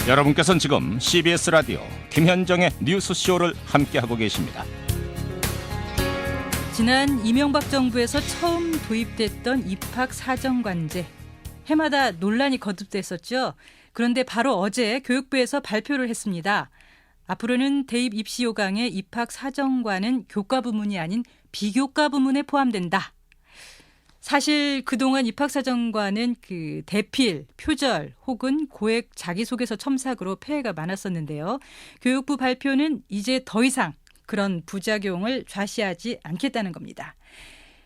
여러분께서는 지금 CBS 라디오 김현정의 뉴스쇼를 함께하고 계십니다. 지난 이명박 정부에서 처음 도입됐던 입학사정관제. 해마다 논란이 거듭됐었죠. 그런데 바로 어제 교육부에서 발표를 했습니다. 앞으로는 대입 입시 요강의 입학사정관은 교과 부문이 아닌 비교과 부문에 포함된다. 사실 그동안 입학사정관은 그 대필, 표절 혹은 고액 자기소개서 첨삭으로 폐해가 많았었는데요. 교육부 발표는 이제 더 이상 그런 부작용을 좌시하지 않겠다는 겁니다.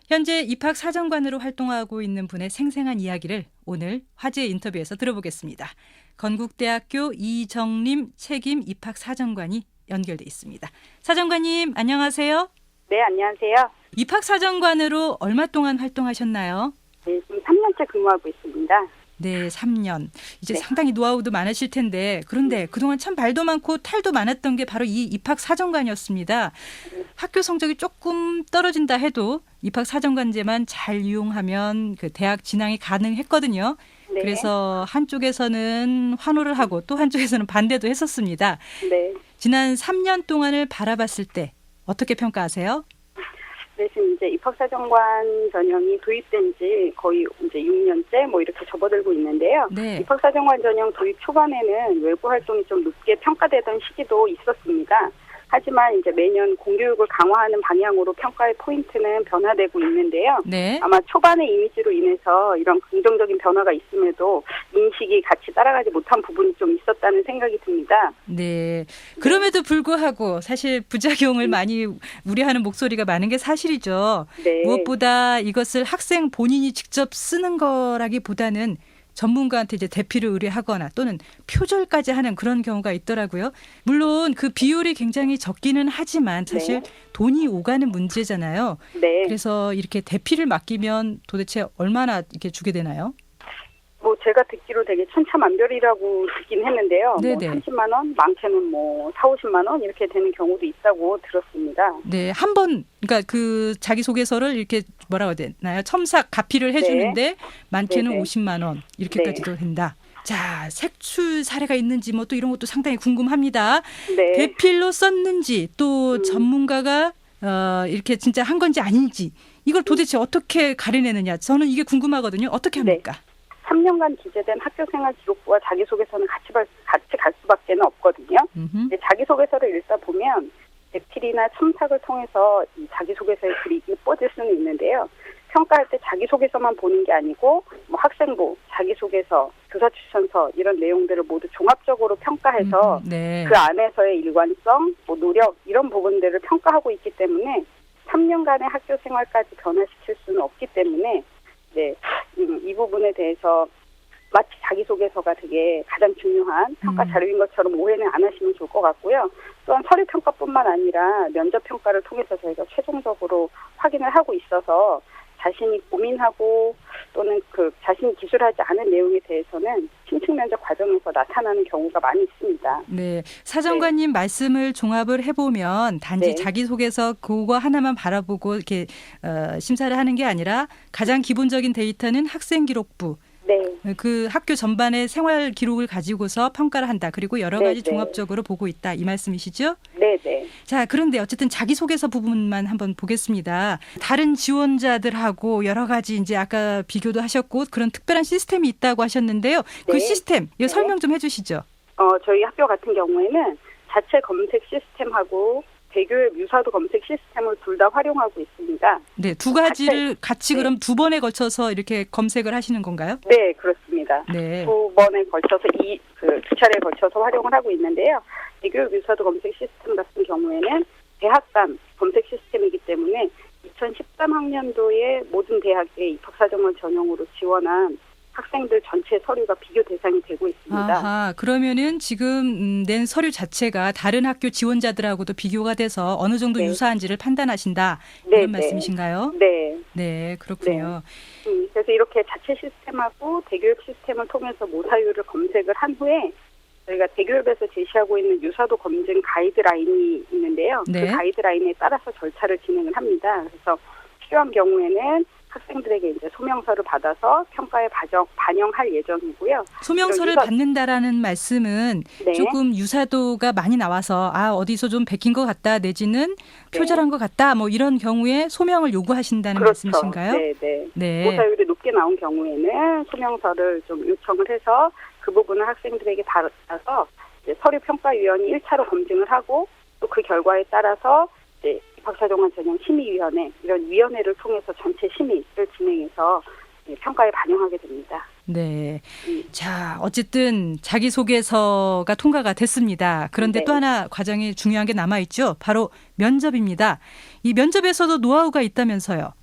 현재 입학사정관으로 활동하고 있는 분의 생생한 이야기를 오늘 화제 인터뷰에서 들어보겠습니다. 건국대학교 이정림 책임 입학사정관이 연결돼 있습니다. 사정관님 안녕하세요. 네, 안녕하세요. 입학사정관으로 얼마 동안 활동하셨나요? 네, 지금 3년째 근무하고 있습니다. 네, 3년. 이제 네. 상당히 노하우도 많으실 텐데 그런데 그동안 참 말도 많고 탈도 많았던 게 바로 이 입학사정관이었습니다. 학교 성적이 조금 떨어진다 해도 입학사정관제만 잘 이용하면 그 대학 진학이 가능했거든요. 네. 그래서 한쪽에서는 환호를 하고 또 한쪽에서는 반대도 했었습니다. 네. 지난 3년 동안을 바라봤을 때 어떻게 평가하세요? 네, 지금 이제 입학사정관 전형이 도입된 지 거의 이제 6년째 뭐 이렇게 접어들고 있는데요. 네. 입학사정관 전형 도입 초반에는 외부 활동이 좀 높게 평가되던 시기도 있었습니다. 하지만 이제 매년 공교육을 강화하는 방향으로 평가의 포인트는 변화되고 있는데요. 네. 아마 초반의 이미지로 인해서 이런 긍정적인 변화가 있음에도 인식이 같이 따라가지 못한 부분이 좀 있었다는 생각이 듭니다. 네. 그럼에도 불구하고 사실 부작용을 많이 우려하는 목소리가 많은 게 사실이죠. 네. 무엇보다 이것을 학생 본인이 직접 쓰는 거라기보다는 전문가한테 이제 대피를 의뢰하거나 또는 표절까지 하는 그런 경우가 있더라고요. 물론 그 비율이 굉장히 적기는 하지만 사실 돈이 오가는 문제잖아요. 네. 그래서 이렇게 대피를 맡기면 도대체 얼마나 이렇게 주게 되나요? 뭐 제가 듣기로 되게 천차만별이라고 듣긴 했는데요. 뭐 네네. 30만 원, 많게는 뭐 4, 50만 원 이렇게 되는 경우도 있다고 들었습니다. 네, 한 번 그러니까 그 자기소개서를 이렇게 뭐라고 해야 되나요? 첨삭 가피를 해주는데 많게는 네네. 50만 원 이렇게까지도 된다. 자, 색출 사례가 있는지 뭐 또 이런 것도 상당히 궁금합니다. 네. 대필로 썼는지 또 전문가가 이렇게 진짜 한 건지 아닌지 이걸 도대체 어떻게 가려내느냐 저는 이게 궁금하거든요. 어떻게 합니까? 3년간 기재된 학교생활 기록부와 자기소개서는 같이 갈 수밖에 없거든요. 근데 자기소개서를 읽다 보면 대필이나 첨삭을 통해서 이 자기소개서의 글이 예뻐질 수는 있는데요. 평가할 때 자기소개서만 보는 게 아니고 뭐 학생부, 자기소개서, 교사추천서 이런 내용들을 모두 종합적으로 평가해서 네. 그 안에서의 일관성, 뭐 노력 이런 부분들을 평가하고 있기 때문에 3년간의 학교 생활까지 변화시킬 수는 없기 때문에 네, 이 부분에 대해서 마치 자기소개서가 되게 가장 중요한 평가 자료인 것처럼 오해는 안 하시면 좋을 것 같고요. 또한 서류평가뿐만 아니라 면접평가를 통해서 저희가 최종적으로 확인을 하고 있어서 자신이 고민하고 또는 그 자신이 기술하지 않은 내용에 대해서는 신층 면접 과정에서 나타나는 경우가 많이 있습니다. 네, 사정관님 말씀을 종합을 해보면 단지 네. 자기소개서 그거 하나만 바라보고 이렇게 심사를 하는 게 아니라 가장 기본적인 데이터는 학생기록부. 네. 그 학교 전반의 생활 기록을 가지고서 평가를 한다. 그리고 여러 가지 네. 종합적으로 보고 있다. 이 말씀이시죠? 네, 네. 자, 그런데 어쨌든 자기소개서 부분만 한번 보겠습니다. 다른 지원자들하고 여러 가지 이제 아까 비교도 하셨고 그런 특별한 시스템이 있다고 하셨는데요. 그 네. 시스템 이거 설명 좀 해주시죠. 저희 학교 같은 경우에는 자체 검색 시스템하고 대교육 유사도 검색 시스템을 둘 다 활용하고 있습니다. 네, 두 가지를 같이 네. 그럼 두 번에 걸쳐서 이렇게 검색을 하시는 건가요? 네, 그렇습니다. 네. 두 번에 걸쳐서 두 차례에 걸쳐서 활용을 하고 있는데요. 대교육 유사도 검색 시스템 같은 경우에는 대학 간 검색 시스템이기 때문에 2013학년도에 모든 대학의 입학사정관 전형으로 지원한 학생들 전체 서류가 비교 대상이 되고 있습니다. 아하, 그러면은 지금 낸 서류 자체가 다른 학교 지원자들하고도 비교가 돼서 어느 정도 네. 유사한지를 판단하신다. 네, 이런 네. 말씀이신가요? 네. 네, 그렇군요. 그래서 이렇게 자체 시스템하고 대교육 시스템을 통해서 모사율을 검색을 한 후에 저희가 대교육에서 제시하고 있는 유사도 검증 가이드라인이 있는데요. 네. 그 가이드라인에 따라서 절차를 진행을 합니다. 그래서 필요한 경우에는 학생들에게 이제 소명서를 받아서 평가에 반영할 예정이고요. 소명서를 이런 받는다라는 말씀은 네. 조금 유사도가 많이 나와서 어디서 좀 베낀 것 같다 내지는 표절한 것 같다 뭐 이런 경우에 소명을 요구하신다는 그렇죠. 말씀이신가요? 네, 네. 네. 모사율이 높게 나온 경우에는 소명서를 좀 요청을 해서 그 부분을 학생들에게 받아서 이제 서류평가위원이 1차로 검증을 하고 또 그 결과에 따라서 이제 입학사정관 전형 심의위원회 이런 위원회를 통해서 전체 심의를 진행해서 평가에 반영하게 됩니다. 네. 자, 어쨌든 자기소개서가 통과가 됐습니다. 그런데 네. 또 하나 과정이 중요한 게 남아있죠. 바로 면접입니다. 이 면접에서도 노하우가 있다면서요.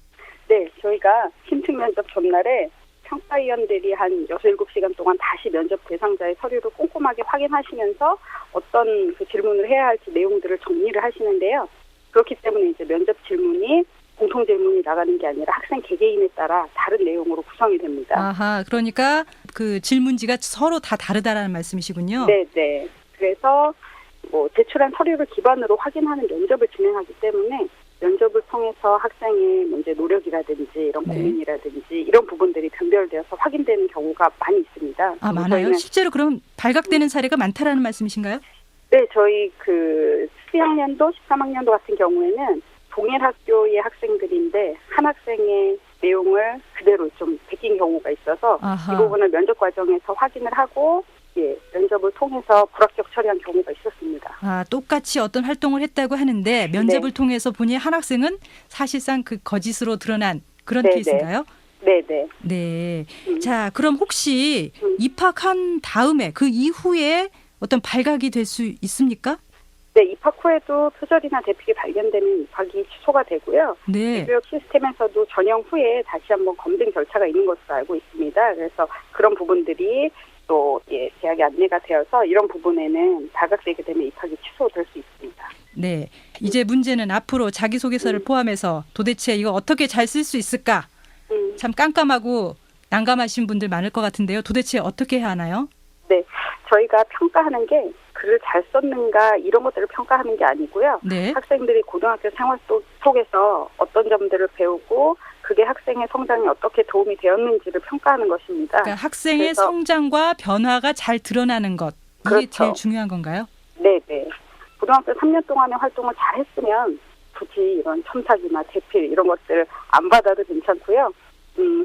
네, 저희가 신청 면접 전날에 평가위원들이 한 6, 7시간 동안 다시 면접 대상자의 서류를 꼼꼼하게 확인하시면서 어떤 그 질문을 해야 할지 내용들을 정리를 하시는데요. 그렇기 때문에 이제 면접 질문이 공통 질문이 나가는 게 아니라 학생 개개인에 따라 다른 내용으로 구성이 됩니다. 아하, 그러니까 그 질문지가 서로 다 다르다라는 말씀이시군요. 네, 네. 그래서 뭐 제출한 서류를 기반으로 확인하는 면접을 진행하기 때문에 면접을 통해서 학생의 문제 노력이라든지 이런 네. 고민이라든지 이런 부분들이 변별되어서 확인되는 경우가 많이 있습니다. 많아요? 실제로 그럼 발각되는 사례가 많다라는 말씀이신가요? 네, 저희 그 12학년도, 13학년도 같은 경우에는 동일 학교의 학생들인데 한 학생의 내용을 그대로 좀 베낀 경우가 있어서 아하. 이 부분을 면접 과정에서 확인을 하고 면접을 통해서 불합격 처리한 경우가 있었습니다. 똑같이 어떤 활동을 했다고 하는데 면접을 통해서 보니 한 학생은 사실상 그 거짓으로 드러난 그런 네, 케이스인가요? 네, 네. 네. 자, 그럼 혹시 입학한 다음에 그 이후에 어떤 발각이 될 수 있습니까? 네, 입학 후에도 표절이나 대픽이 발견되면 입학이 취소가 되고요. 네. 교육 시스템에서도 전형 후에 다시 한번 검증 절차가 있는 것으로 알고 있습니다. 그래서 그런 부분들이 또 대학에 안내가 되어서 이런 부분에는 발각되게 되면 입학이 취소될 수 있습니다. 네. 이제 문제는 앞으로 자기소개서를 포함해서 도대체 이거 어떻게 잘 쓸 수 있을까? 참 깜깜하고 난감하신 분들 많을 것 같은데요. 도대체 어떻게 해야 하나요? 네. 저희가 평가하는 게 글을 잘 썼는가 이런 것들을 평가하는 게 아니고요. 네. 학생들이 고등학교 생활 속에서 어떤 점들을 배우고 그게 학생의 성장에 어떻게 도움이 되었는지를 평가하는 것입니다. 그러니까 학생의 그래서, 성장과 변화가 잘 드러나는 것. 이게 그렇죠. 제일 중요한 건가요? 네, 네. 고등학교 3년 동안의 활동을 잘 했으면 굳이 이런 첨삭이나 대필 이런 것들을 안 받아도 괜찮고요.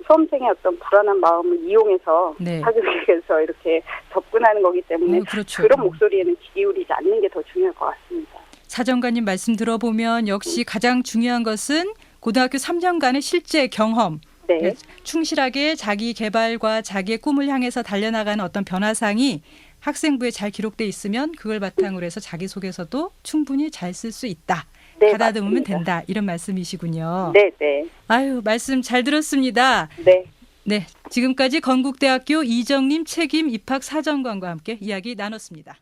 수험생의 어떤 불안한 마음을 이용해서 네. 사교육에서 이렇게 접근하는 거기 때문에 그렇죠. 그런 목소리에는 귀 기울이지 않는 게 더 중요할 것 같습니다. 사정관님 말씀 들어보면 역시 가장 중요한 것은 고등학교 3년간의 실제 경험. 네. 충실하게 자기 개발과 자기의 꿈을 향해서 달려나가는 어떤 변화상이 학생부에 잘 기록돼 있으면 그걸 바탕으로 해서 자기소개서도 충분히 잘 쓸 수 있다. 네, 가다듬으면 맞습니다. 된다. 이런 말씀이시군요. 네, 네. 아유, 말씀 잘 들었습니다. 네. 네, 지금까지 건국대학교 이정림 책임 입학 사정관과 함께 이야기 나눴습니다.